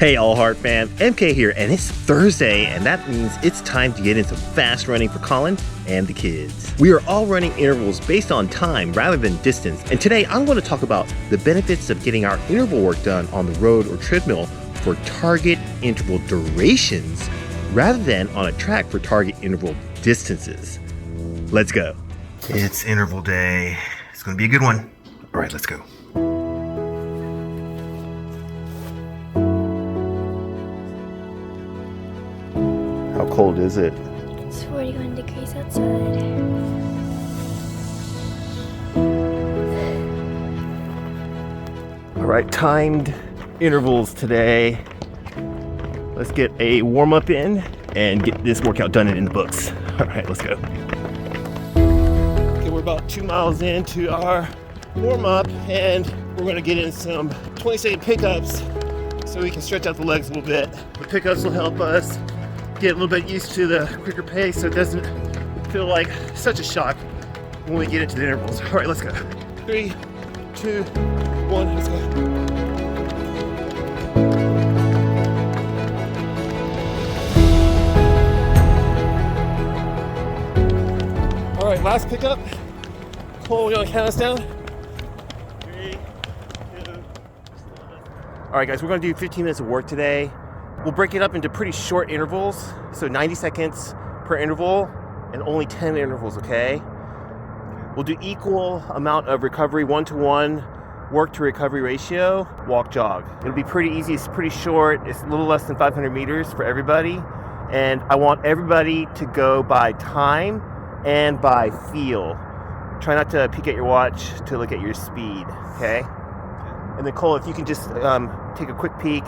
Hey All Heart fam, MK here, and it's Thursday, and that means it's time to get into fast running for Colin and the kids. We are all running intervals based on time rather than distance, and today I'm going to talk about the benefits of getting our interval work done on the road or treadmill for target interval durations rather than on a track for target interval distances. Let's go. It's interval day. It's going to be a good one. All right, let's go. How cold is it? It's 41 degrees outside. All right, timed intervals today. Let's get a warm-up in and get this workout done and in the books. All right, let's go. Okay, we're about 2 miles into our warm-up, and we're gonna get in some 20-second pickups so we can stretch out the legs a little bit. The pickups will help us get a little bit used to the quicker pace so it doesn't feel like such a shock when we get into the intervals. All right, let's go. 3, 2, 1, let's go. All right, last pickup. Cole, you wanna count us down? 3, 2, 1. All right, guys, we're gonna do 15 minutes of work today. We'll break it up into pretty short intervals, so 90 seconds per interval and only 10 intervals, okay? We'll do equal amount of recovery, 1-to-1, work to recovery ratio, walk jog. It'll be pretty easy, it's pretty short, it's a little less than 500 meters for everybody, and I want everybody to go by time and by feel. Try not to peek at your watch to look at your speed, okay? And then Cole, if you can just take a quick peek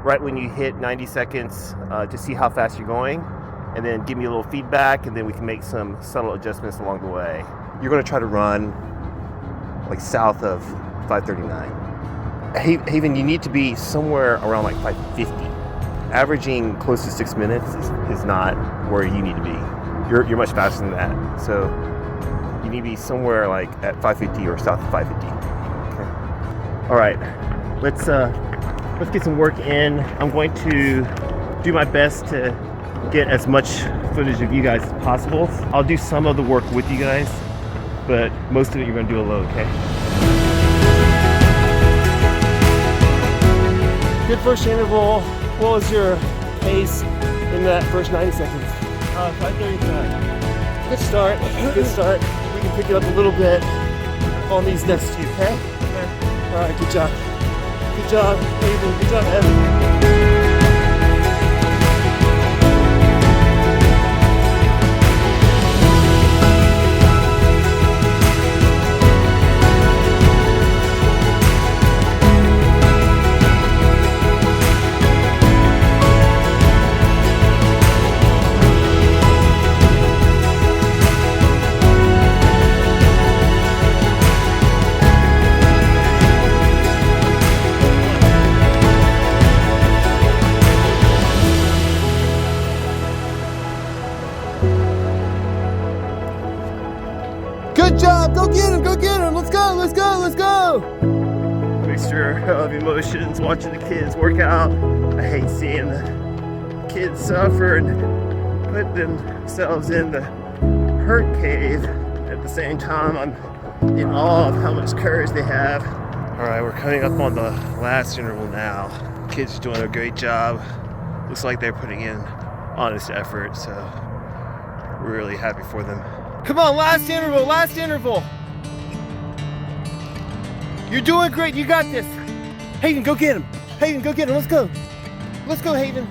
right when you hit 90 seconds to see how fast you're going, and then give me a little feedback, and then we can make some subtle adjustments along the way. You're gonna try to run like south of 539. Haven, you need to be somewhere around like 550. Averaging close to 6 minutes is not where you need to be. You're much faster than that. So you need to be somewhere like at 550 or south of 550. Okay. All right, let's get some work in. I'm going to do my best to get as much footage of you guys as possible. I'll do some of the work with you guys, but most of it you're gonna do alone, okay? Good first interval. What was your pace in that first 90 seconds? 5:35. Good start, good start. We can pick it up a little bit on these next two, okay? All right, good job. Good job, Haven. Good job, Evan. Good job! Go get him! Go get him! Let's go! Let's go! Let's go! Mixture of emotions, watching the kids work out. I hate seeing the kids suffer and put themselves in the hurt cave. At the same time, I'm in awe of how much courage they have. All right, we're coming up on the last interval now. Kids are doing a great job. Looks like they're putting in honest effort, so we're really happy for them. Come on, last interval, last interval. You're doing great, you got this. Haven, go get him. Haven, go get him, let's go. Let's go, Haven.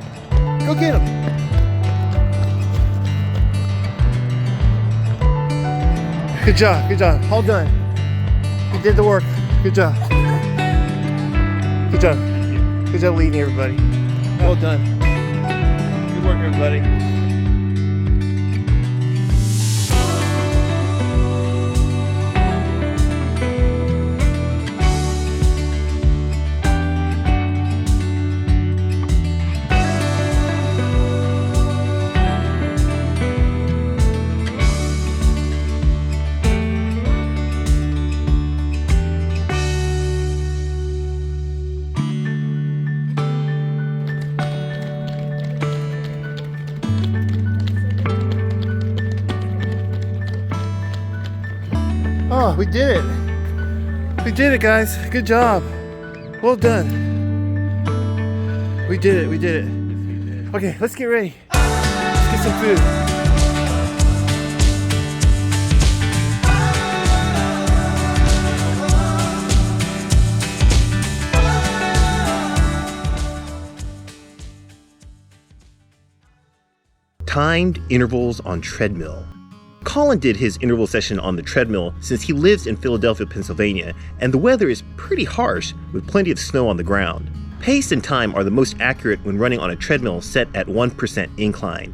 Go get him. Good job, all done. You did the work, good job. Good job leading everybody. Well done. Good work, everybody. Oh, we did it. We did it, guys. Good job. Well done. We did it. We did it. Okay, let's get ready. Let's get some food. Timed intervals on treadmill. Colin did his interval session on the treadmill since he lives in Philadelphia, Pennsylvania, and the weather is pretty harsh with plenty of snow on the ground. Pace and time are the most accurate when running on a treadmill set at 1% incline.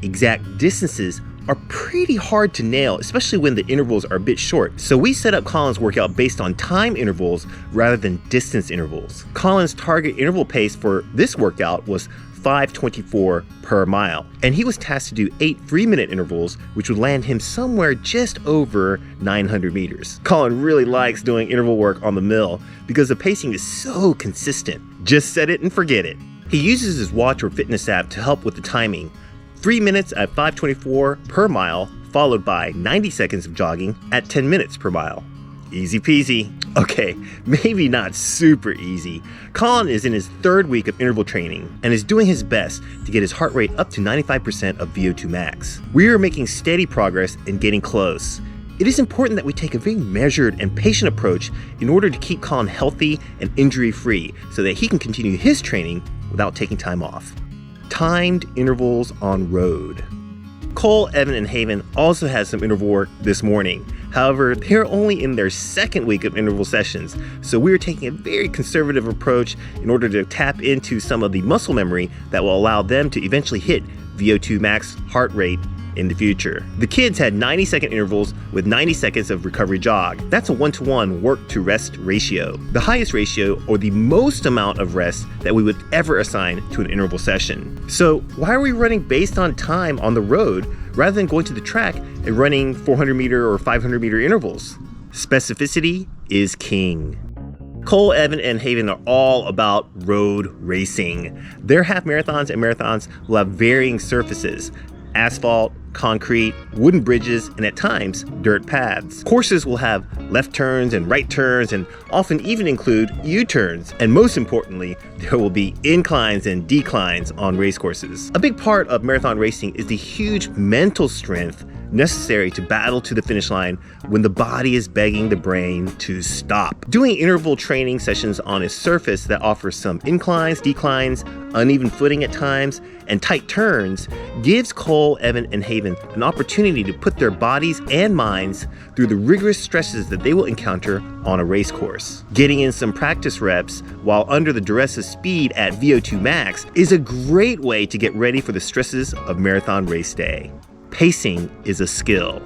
Exact distances are pretty hard to nail, especially when the intervals are a bit short. So we set up Colin's workout based on time intervals rather than distance intervals. Colin's target interval pace for this workout was 5:24 per mile, and he was tasked to do 8 3-minute intervals, which would land him somewhere just over 900 meters. Colin really likes doing interval work on the mill because the pacing is so consistent. Just set it and forget it. He uses his watch or fitness app to help with the timing. 3 minutes at 5:24 per mile, followed by 90 seconds of jogging at 10 minutes per mile. Easy peasy. Okay, maybe not super easy. Colin is in his 3rd week of interval training and is doing his best to get his heart rate up to 95% of VO2 max. We are making steady progress and getting close. It is important that we take a very measured and patient approach in order to keep Colin healthy and injury-free so that he can continue his training without taking time off. Timed intervals on road. Cole, Evan, and Haven also had some interval work this morning. However, they're only in their 2nd week of interval sessions, so we're taking a very conservative approach in order to tap into some of the muscle memory that will allow them to eventually hit VO2 max heart rate in the future. The kids had 90-second intervals with 90 seconds of recovery jog. That's a 1-to-1 work to rest ratio, the highest ratio or the most amount of rest that we would ever assign to an interval session. So why are we running based on time on the road rather than going to the track and running 400-meter or 500-meter intervals? Specificity is king. Cole, Evan, and Haven are all about road racing. Their half marathons and marathons will have varying surfaces: asphalt, concrete, wooden bridges, and at times, dirt paths. Courses will have left turns and right turns and often even include U-turns. And most importantly, there will be inclines and declines on race courses. A big part of marathon racing is the huge mental strength necessary to battle to the finish line when the body is begging the brain to stop. Doing interval training sessions on a surface that offers some inclines, declines, uneven footing at times, and tight turns gives Cole, Evan, and Haven an opportunity to put their bodies and minds through the rigorous stresses that they will encounter on a race course. Getting in some practice reps while under the duress of speed at VO2 max is a great way to get ready for the stresses of marathon race day. Pacing is a skill.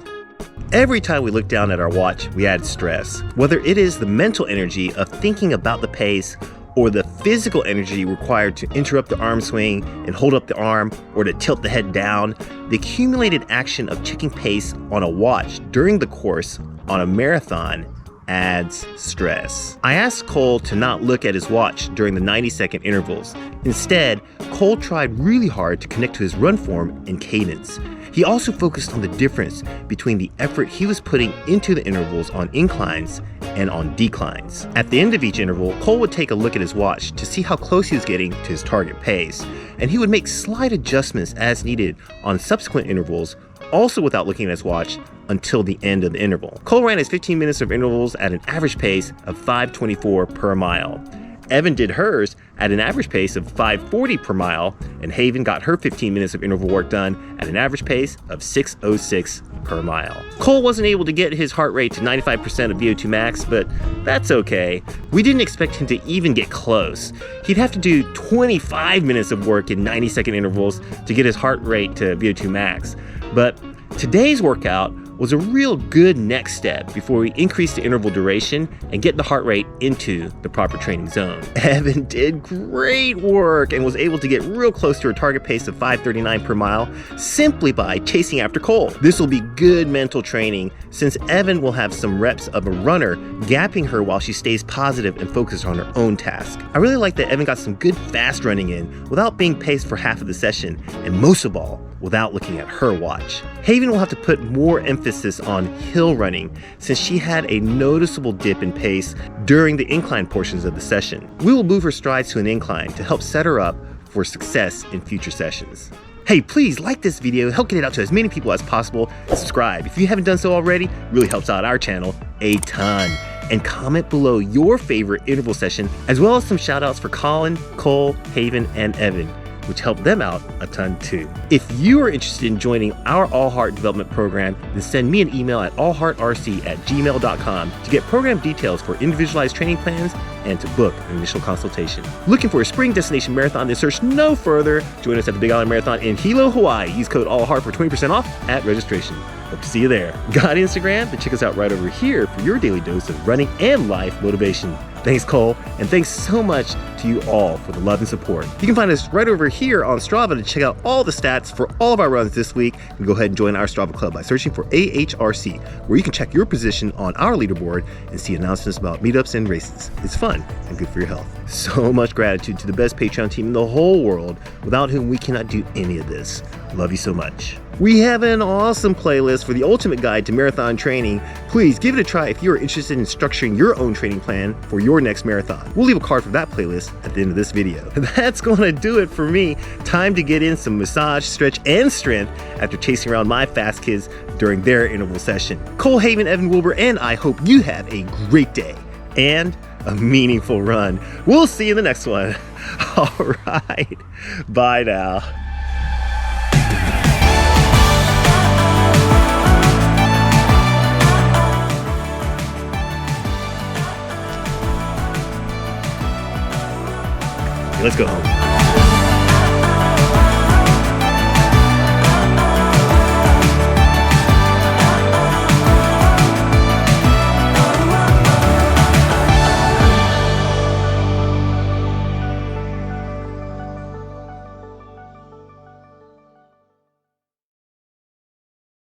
Every time we look down at our watch, we add stress. Whether it is the mental energy of thinking about the pace or the physical energy required to interrupt the arm swing and hold up the arm or to tilt the head down, the accumulated action of checking pace on a watch during the course on a marathon adds stress. I asked Cole to not look at his watch during the 90-second intervals. Instead, Cole tried really hard to connect to his run form and cadence. He also focused on the difference between the effort he was putting into the intervals on inclines and on declines. At the end of each interval, Cole would take a look at his watch to see how close he was getting to his target pace, and he would make slight adjustments as needed on subsequent intervals, also without looking at his watch until the end of the interval. Cole ran his 15 minutes of intervals at an average pace of 5:24 per mile. Evan did hers at an average pace of 5:40 per mile, and Haven got her 15 minutes of interval work done at an average pace of 6:06 per mile. Cole wasn't able to get his heart rate to 95% of VO2 max, but that's okay. We didn't expect him to even get close. He'd have to do 25 minutes of work in 90-second intervals to get his heart rate to VO2 max. But today's workout was a real good next step before we increase the interval duration and get the heart rate into the proper training zone. Evan did great work and was able to get real close to her target pace of 5:39 per mile simply by chasing after Cole. This will be good mental training since Evan will have some reps of a runner gapping her while she stays positive and focused on her own task. I really like that Evan got some good fast running in without being paced for half of the session, and most of all, without looking at her watch. Haven will have to put more emphasis on hill running since she had a noticeable dip in pace during the incline portions of the session. We will move her strides to an incline to help set her up for success in future sessions. Hey, please like this video, help get it out to as many people as possible, and subscribe if you haven't done so already. It really helps out our channel a ton. And comment below your favorite interval session, as well as some shout outs for Colin, Cole, Haven, and Evan, which helped them out a ton too. If you are interested in joining our All Heart development program, then send me an email at allheartrc@gmail.com to get program details for individualized training plans and to book an initial consultation. Looking for a spring destination marathon? Then search no further. Join us at the Big Island Marathon in Hilo, Hawaii. Use code ALLHEART for 20% off at registration. Hope to see you there. Got Instagram? Then check us out right over here for your daily dose of running and life motivation. Thanks, Cole, and thanks so much to you all for the love and support. You can find us right over here on Strava to check out all the stats for all of our runs this week. And go ahead and join our Strava club by searching for AHRC, where you can check your position on our leaderboard and see announcements about meetups and races. It's fun and good for your health. So much gratitude to the best Patreon team in the whole world, without whom we cannot do any of this. Love you so much. We have an awesome playlist for the ultimate guide to marathon training. Please give it a try if you are interested in structuring your own training plan for your next marathon. We'll leave a card for that playlist at the end of this video. That's going to do it for me. Time to get in some massage, stretch, and strength after chasing around my fast kids during their interval session. Cole, Haven, Evan, Wilbur, and I hope you have a great day and a meaningful run. We'll see you in the next one. All right. Bye now. Let's go home.